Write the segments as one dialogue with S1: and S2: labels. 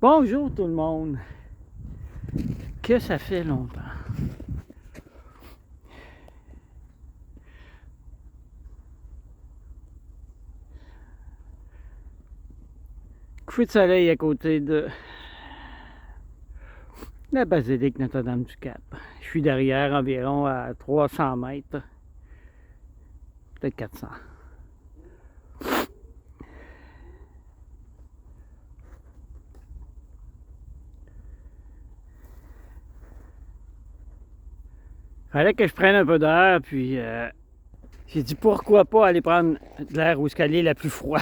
S1: Bonjour tout le monde. Que ça fait longtemps. Coucher de soleil à côté de la basilique Notre-Dame-du-Cap. Je suis derrière environ à 300 mètres. Peut-être 400. Fallait que je prenne un peu d'air, puis j'ai dit pourquoi pas aller prendre de l'air où est la plus froid.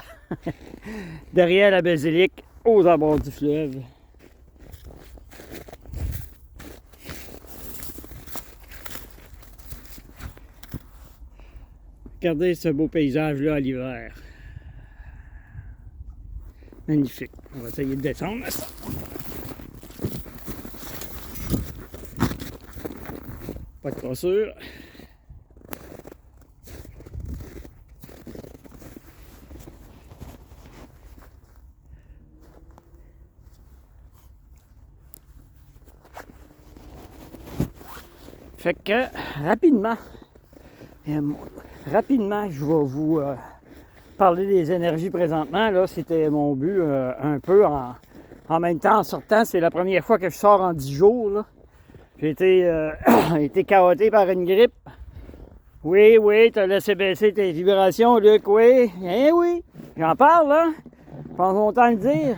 S1: Derrière la basilique, aux abords du fleuve. Regardez ce beau paysage-là à l'hiver. Magnifique. On va essayer de descendre. Pas trop sûr. Fait que rapidement, je vais vous parler des énergies présentement. Là, c'était mon but un peu en même temps en sortant. C'est la première fois que je sors en 10 jours. Là. J'ai été cahoté par une grippe. Oui, t'as laissé baisser tes vibrations, Luc, oui. Eh oui, j'en parle, là. Pas longtemps le dire.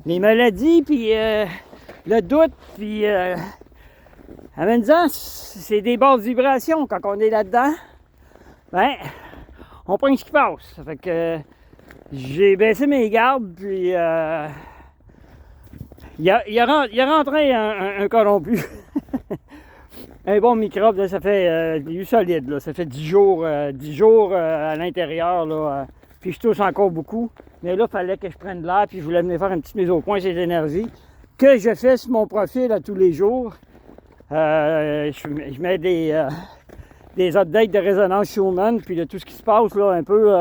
S1: Les maladies, puis le doute, puis... Amène-en, c'est des basses vibrations quand on est là-dedans. Ben, on prend ce qui passe. Ça fait que j'ai baissé mes gardes, puis il a rentré un corrompu. Un bon microbe, là, ça fait du solide, là. Ça fait 10 jours à l'intérieur, là. Puis je tousse encore beaucoup. Mais là, il fallait que je prenne de l'air, puis je voulais venir faire une petite mise au point sur les énergies que je fais sur mon profil à tous les jours. Je mets des updates de résonance Schumann, puis de tout ce qui se passe là, un peu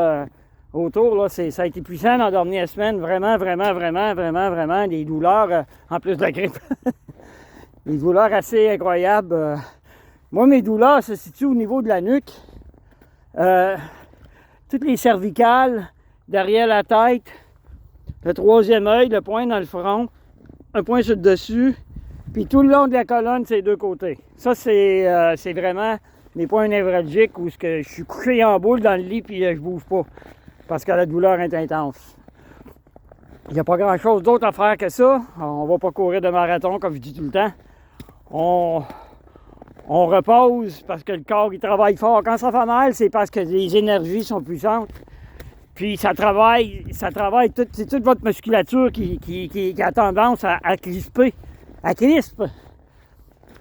S1: autour. Là, ça a été puissant dans la dernière semaine. Vraiment, des douleurs, en plus de la grippe. Des douleurs assez incroyables. Moi, mes douleurs se situent au niveau de la nuque. Toutes les cervicales, derrière la tête, le troisième œil, le point dans le front, un point sur le dessus. Puis tout le long de la colonne, c'est deux côtés. Ça, c'est vraiment mes points névralgiques où je suis couché en boule dans le lit puis je bouge pas. Parce que la douleur est intense. Il n'y a pas grand-chose d'autre à faire que ça. On va pas courir de marathon, comme je dis tout le temps. On repose parce que le corps, il travaille fort. Quand ça fait mal, c'est parce que les énergies sont puissantes. Puis ça travaille c'est toute votre musculature qui a tendance à crisper. Elle crispe.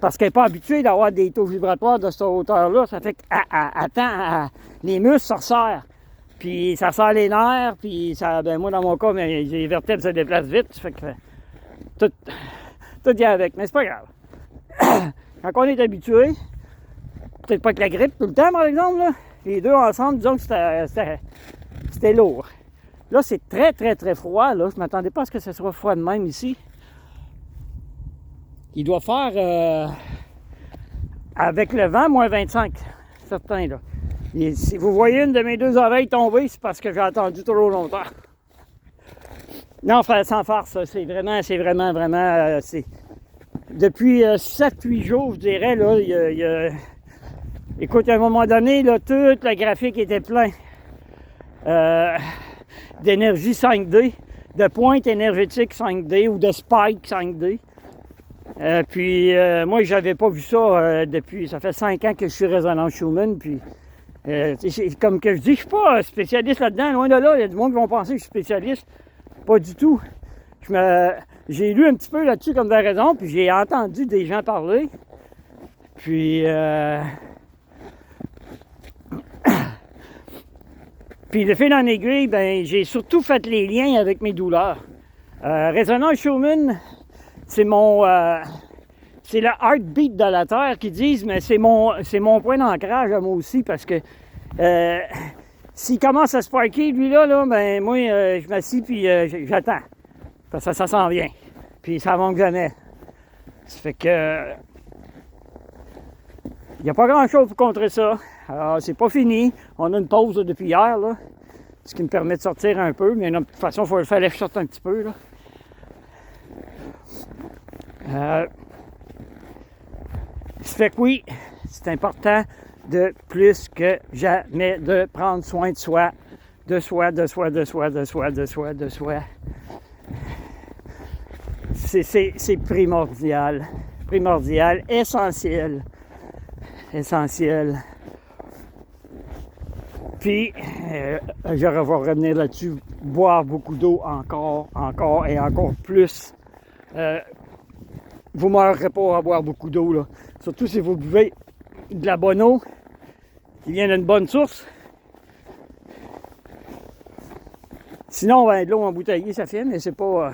S1: Parce qu'elle n'est pas habituée d'avoir des taux vibratoires de cette hauteur-là. Ça fait qu'elle les muscles se resserrent. Puis ça serre les nerfs. Puis ça, ben moi, dans mon cas, les vertèbres se déplacent vite. Ça fait que tout vient avec. Mais c'est pas grave. Quand on est habitué, peut-être pas que la grippe tout le temps, par exemple, là, les deux ensemble, disons que c'était lourd. Là, c'est très froid. Là. Je ne m'attendais pas à ce que ce soit froid de même ici. Il doit faire, avec le vent, moins 25, certain, là. Et si vous voyez une de mes deux oreilles tomber, c'est parce que j'ai attendu trop longtemps. Non, sans farce, c'est vraiment, depuis 7-8 jours, je dirais, là, écoute, à un moment donné, là, tout le graphique était plein d'énergie 5D, de pointe énergétique 5D ou de spike 5D. Puis moi, j'avais pas vu ça depuis, ça fait 5 ans que je suis résonance Schumann, puis comme que je dis, je suis pas spécialiste là-dedans, loin de là, il y a du monde qui vont penser que je suis spécialiste, pas du tout. J'ai lu un petit peu là-dessus comme de raison, puis j'ai entendu des gens parler, puis puis de fil en aiguille, ben j'ai surtout fait les liens avec mes douleurs. Résonance Schumann, c'est c'est le heartbeat de la Terre qu'ils disent, mais c'est mon point d'ancrage à moi aussi, parce que s'il commence à sparker, lui là, ben moi, je m'assis puis j'attends. Parce que ça s'en vient. puis ça manque jamais. Ça fait que il n'y a pas grand-chose pour contrer ça. Alors, c'est pas fini. On a une pause là, depuis hier, là, ce qui me permet de sortir un peu, mais de toute façon, il fallait que je sorte un petit peu. Là. Ça fait que oui, c'est important de plus que jamais de prendre soin de soi, de soi. C'est primordial, essentiel. Puis, je vais revenir là-dessus, boire beaucoup d'eau encore et encore plus. Vous ne mourrez pas à boire beaucoup d'eau, là. Surtout si vous buvez de la bonne eau qui vient d'une bonne source. Sinon, ben, de l'eau embouteillée, ça fait, mais c'est pas...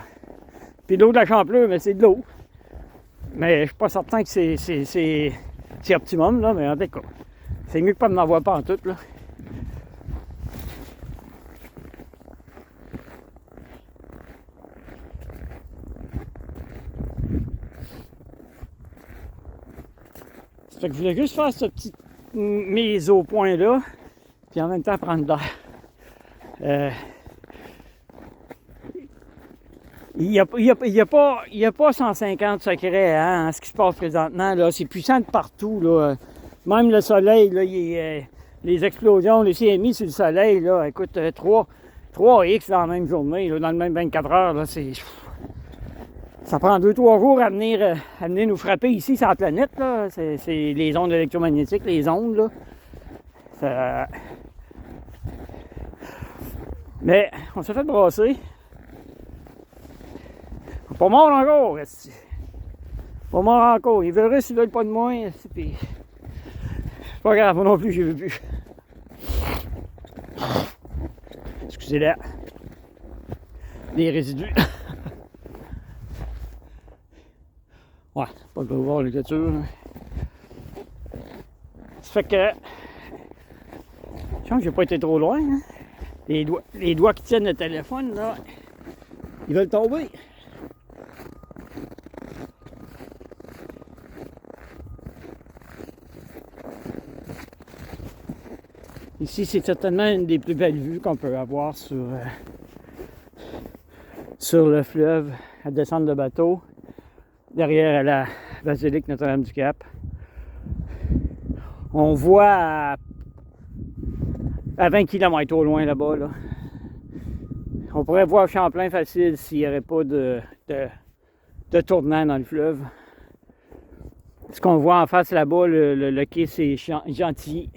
S1: Puis de l'eau de la Champleur, mais c'est de l'eau. Mais je suis pas certain que c'est optimum, là, mais en tout cas, c'est mieux que pas m'en avoir pas en tout, là. Ça fait que je voulais juste faire cette petite mise au point là, puis en même temps prendre l'air. Il n'y a pas 150 secrets hein, en ce qui se passe présentement. Là. C'est puissant de partout. Là. Même le soleil, là, les explosions, les CMI sur le soleil, là, écoute, 3X dans la même journée, là, dans le même 24 heures, là, ça prend 2-3 jours à venir nous frapper ici sur la planète. Là. C'est les ondes électromagnétiques, les ondes. Là. Mais on s'est fait brasser. Pas mort encore, pas mort encore. Il verrait s'ils veulent pas de moi. Puis... C'est pas grave, moi non plus, j'y veux plus. Excusez-la. Les résidus. Ouais, pas de voir les voitures. Ça fait que... Je pense que j'ai pas été trop loin. Hein? Les doigts qui tiennent le téléphone, là, ils veulent tomber. Ici, c'est certainement une des plus belles vues qu'on peut avoir sur le fleuve à descendre de bateau, derrière la basilique Notre-Dame-du-Cap. On voit à 20 km au loin là-bas. Là. On pourrait voir Champlain facile s'il n'y aurait pas de tournant dans le fleuve. Ce qu'on voit en face là-bas, le quai, c'est Gentilly.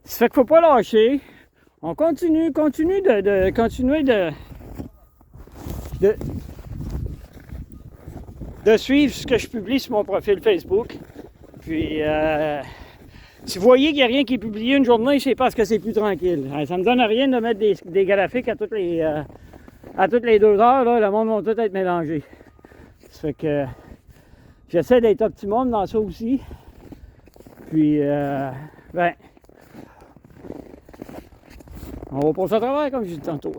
S1: Ça fait qu'il ne faut pas lâcher. On continue de suivre ce que je publie sur mon profil Facebook. Puis, si vous voyez qu'il n'y a rien qui est publié une journée, c'est parce que c'est plus tranquille. Ça ne me donne rien de mettre des graphiques à toutes les 2 heures. Là, le monde va tout être mélangé. Ça fait que j'essaie d'être optimum dans ça aussi. Puis, ben... on va passer à travers, comme je dis tantôt.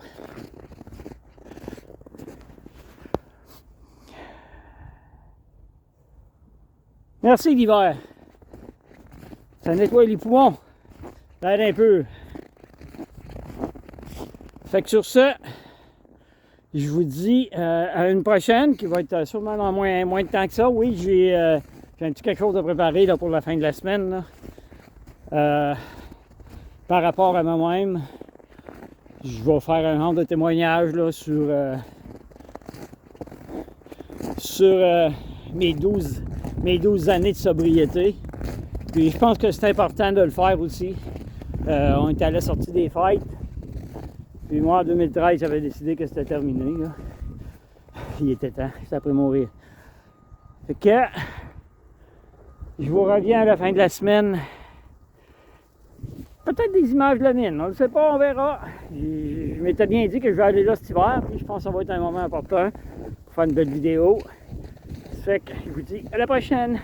S1: Merci l'hiver. Ça nettoie les poumons. Ça aide un peu. Fait que sur ce, je vous dis à une prochaine qui va être sûrement dans moins de temps que ça. Oui, j'ai un petit quelque chose à préparer là, pour la fin de la semaine. Là. Par rapport à moi-même, je vais faire un genre de témoignage là, sur mes 12 années de sobriété. Puis je pense que c'est important de le faire aussi. On est à la sortie des fêtes. Puis moi, en 2013, j'avais décidé que c'était terminé. Là. Il était temps, j'étais après mourir. Fait que je vous reviens à la fin de la semaine. Peut-être des images de la mine, on ne sait pas, on verra. Je m'étais bien dit que je vais aller là cet hiver, puis je pense que ça va être un moment important pour faire une belle vidéo. Ça fait que je vous dis à la prochaine.